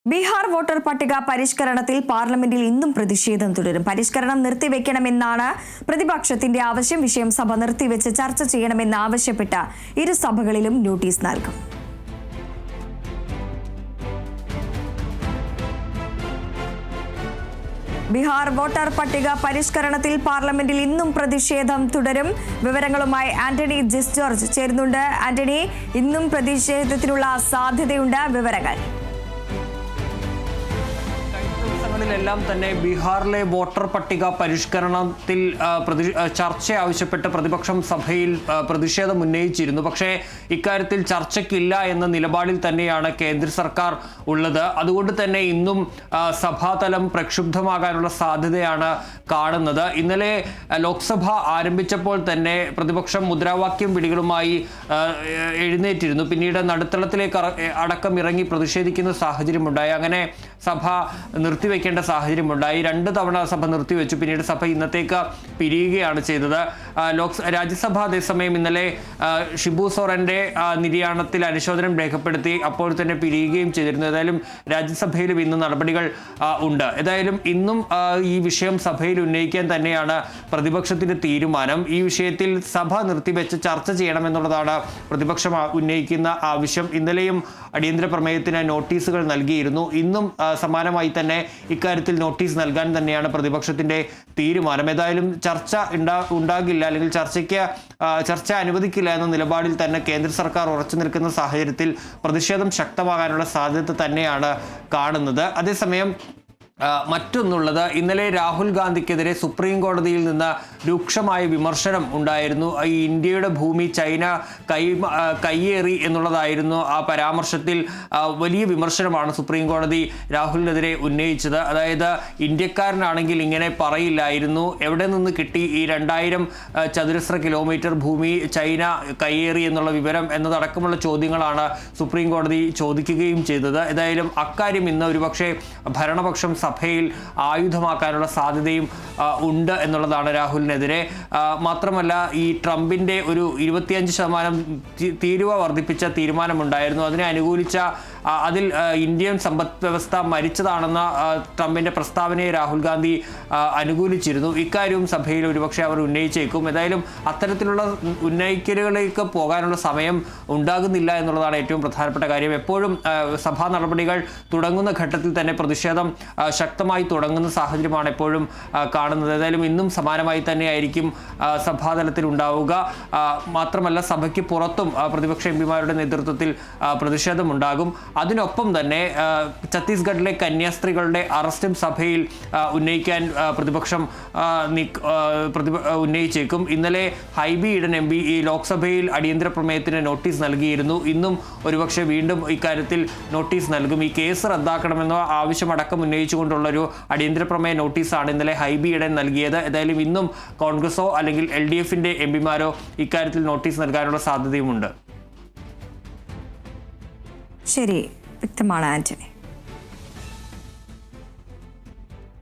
Bihar voter പട്ടിക പരിഷ്കരണത്തിൽ പാർലമെന്റിൽ ഇന്നും പ്രതിഷേധം തുടരും. പരിഷ്കരണം നിർത്തിവെക്കണമെന്നാണ് പ്രതിപക്ഷത്തിന്റെ ആവശ്യം. വിഷയം സഭ നിർത്തിവെച്ച് ചർച്ച ചെയ്യണമെന്ന് ആവശ്യപ്പെട്ട് ഇരു സഭകളിലും നോട്ടീസ് നൽകും. ബീഹാർ വോട്ടർ പട്ടിക പരിഷ്കരണത്തിൽ പാർലമെന്റിൽ ഇന്നും പ്രതിഷേധം തുടരും. വിവരങ്ങളുമായി ആന്റണി ജിസ് ജോർജ് ചേരുന്നുണ്ട്. ആന്റണി, ഇന്നും പ്രതിഷേധത്തിനുള്ള സാധ്യതയുണ്ട്, വിവരങ്ങൾ. െല്ലാം തന്നെ ബീഹാറിലെ വോട്ടർ പട്ടിക പരിഷ്കരണത്തിൽ ചർച്ച ആവശ്യപ്പെട്ട് പ്രതിപക്ഷം സഭയിൽ പ്രതിഷേധം ഉന്നയിച്ചിരുന്നു. പക്ഷേ ഇക്കാര്യത്തിൽ ചർച്ചയ്ക്കില്ല എന്ന നിലപാടിൽ തന്നെയാണ് കേന്ദ്ര സർക്കാർ ഉള്ളത്. അതുകൊണ്ട് തന്നെ ഇന്നും സഭാതലം പ്രക്ഷുബ്ധമാകാനുള്ള സാധ്യതയാണ് കാണുന്നത്. ഇന്നലെ ലോക്സഭ ആരംഭിച്ചപ്പോൾ തന്നെ പ്രതിപക്ഷം മുദ്രാവാക്യം വിളികളുമായി എഴുന്നേറ്റിരുന്നു. പിന്നീട് നടുത്തളത്തിലേക്ക് അടക്കം ഇറങ്ങി പ്രതിഷേധിക്കുന്ന സാഹചര്യമുണ്ടായി. അങ്ങനെ സഭ നിർത്തിവെക്കേണ്ട സാഹചര്യമുണ്ടായി. 2 തവണ സഭ നിർത്തിവെച്ചു. പിന്നീട് സഭ ഇന്നത്തേക്ക് പിരിയുകയാണ് ചെയ്തത്. രാജ്യസഭ അതേസമയം ഇന്നലെ ഷിബു സോറന്റെ നിര്യാണത്തിൽ അനുശോചനം രേഖപ്പെടുത്തി അപ്പോൾ തന്നെ പിരിയുകയും ചെയ്തിരുന്നു. ഏതായാലും രാജ്യസഭയിലും ഇന്ന് നടപടികൾ ഉണ്ട്. ഏതായാലും ഇന്നും ഈ വിഷയം സഭയിൽ ഉന്നയിക്കാൻ തന്നെയാണ് പ്രതിപക്ഷത്തിന്റെ തീരുമാനം. ഈ വിഷയത്തിൽ സഭ നിർത്തിവെച്ച് ചർച്ച ചെയ്യണമെന്നുള്ളതാണ് പ്രതിപക്ഷം ഉന്നയിക്കുന്ന ആവശ്യം. ഇന്നലെയും അടിയന്തര പ്രമേയത്തിന് നോട്ടീസുകൾ നൽകിയിരുന്നു. ഇന്നും സമാനമായി തന്നെ ഇക്കാര്യത്തിൽ നോട്ടീസ് നൽകാൻ തന്നെയാണ് പ്രതിപക്ഷത്തിന്റെ തീരുമാനം. ഏതായാലും ചർച്ച ഉണ്ടാകില്ല, അല്ലെങ്കിൽ ചർച്ച അനുവദിക്കില്ല എന്ന നിലപാടിൽ തന്നെ കേന്ദ്ര സർക്കാർ ഉറച്ചു നിൽക്കുന്ന സാഹചര്യത്തിൽ പ്രതിഷേധം ശക്തമാകാനുള്ള സാധ്യത തന്നെയാണ് കാണുന്നത്. അതേസമയം മറ്റൊന്നുള്ളത്, ഇന്നലെ രാഹുൽ ഗാന്ധിക്കെതിരെ സുപ്രീം കോടതിയിൽ നിന്ന് രൂക്ഷമായ വിമർശനം ഉണ്ടായിരുന്നു. ഈ ഇന്ത്യയുടെ ഭൂമി ചൈന കയ്യേറി എന്നുള്ളതായിരുന്നു ആ പരാമർശത്തിൽ. വലിയ വിമർശനമാണ് സുപ്രീം കോടതി രാഹുലിനെതിരെ ഉന്നയിച്ചത്. അതായത് ഇന്ത്യക്കാരനാണെങ്കിൽ ഇങ്ങനെ പറയില്ലായിരുന്നു, എവിടെ നിന്ന് കിട്ടി ഈ 2000 ചതുരശ്ര കിലോമീറ്റർ ഭൂമി ചൈന കയ്യേറി എന്നുള്ള വിവരം എന്നതടക്കമുള്ള ചോദ്യങ്ങളാണ് സുപ്രീം കോടതി ചോദിക്കുകയും ചെയ്തത്. ഏതായാലും അക്കാര്യം ഇന്ന് ഒരുപക്ഷെ ഭരണപക്ഷം സഭയിൽ ആയുധമാക്കാനുള്ള സാധ്യതയും ഉണ്ട് എന്നുള്ളതാണ് രാഹുലിനെതിരെ. മാത്രമല്ല, ഈ ട്രംപിന്റെ ഒരു 25% തീരുവ വർദ്ധിപ്പിച്ച തീരുമാനമുണ്ടായിരുന്നു. അതിനെ അനുകൂലിച്ച അതിൽ ഇന്ത്യൻ സമ്പദ് വ്യവസ്ഥ മരിച്ചതാണെന്ന ട്രംപിന്റെ പ്രസ്താവനയെ രാഹുൽ ഗാന്ധി അനുകൂലിച്ചിരുന്നു. ഇക്കാര്യവും സഭയിൽ ഒരുപക്ഷെ അവർ ഉന്നയിച്ചേക്കും. ഏതായാലും അത്തരത്തിലുള്ള ഉന്നയിക്കലുകളിലേക്ക് പോകാനുള്ള സമയം ഉണ്ടാകുന്നില്ല എന്നുള്ളതാണ് ഏറ്റവും പ്രധാനപ്പെട്ട കാര്യം. എപ്പോഴും സഭാ നടപടികൾ തുടങ്ങുന്ന ഘട്ടത്തിൽ തന്നെ പ്രതിഷേധം ശക്തമായി തുടങ്ങുന്ന സാഹചര്യമാണ് എപ്പോഴും കാണുന്നത്. ഏതായാലും ഇന്നും സമാനമായി തന്നെയായിരിക്കും സഭാതലത്തിൽ ഉണ്ടാവുക. മാത്രമല്ല, സഭയ്ക്ക് പുറത്തും പ്രതിപക്ഷ എംപിമാരുടെ നേതൃത്വത്തിൽ പ്രതിഷേധമുണ്ടാകും. അതിനൊപ്പം തന്നെ ഛത്തീസ്ഗഡിലെ കന്യാസ്ത്രീകളുടെ അറസ്റ്റും സഭയിൽ ഉന്നയിക്കാൻ പ്രതിപക്ഷം ഉന്നയിച്ചേക്കും. ഇന്നലെ ഹൈബി ഈഡൻ എം പി ഈ ലോക്സഭയിൽ അടിയന്തര പ്രമേയത്തിന് നോട്ടീസ് നൽകിയിരുന്നു. ഇന്നും ഒരുപക്ഷെ വീണ്ടും ഇക്കാര്യത്തിൽ നോട്ടീസ് നൽകും. ഈ കേസ് റദ്ദാക്കണമെന്ന ആവശ്യമടക്കം ഉന്നയിച്ചുകൊണ്ടുള്ളൊരു അടിയന്തര പ്രമേയ നോട്ടീസാണ് ഇന്നലെ ഹൈബി ഈഡൻ നൽകിയത്. ഏതായാലും ഇന്നും കോൺഗ്രസോ അല്ലെങ്കിൽ LDFന്റെ എംപിമാരോ ഇക്കാര്യത്തിൽ നോട്ടീസ് നൽകാനുള്ള സാധ്യതയുമുണ്ട്. ശരി, വ്യക്തമാണ് ആന്റണി.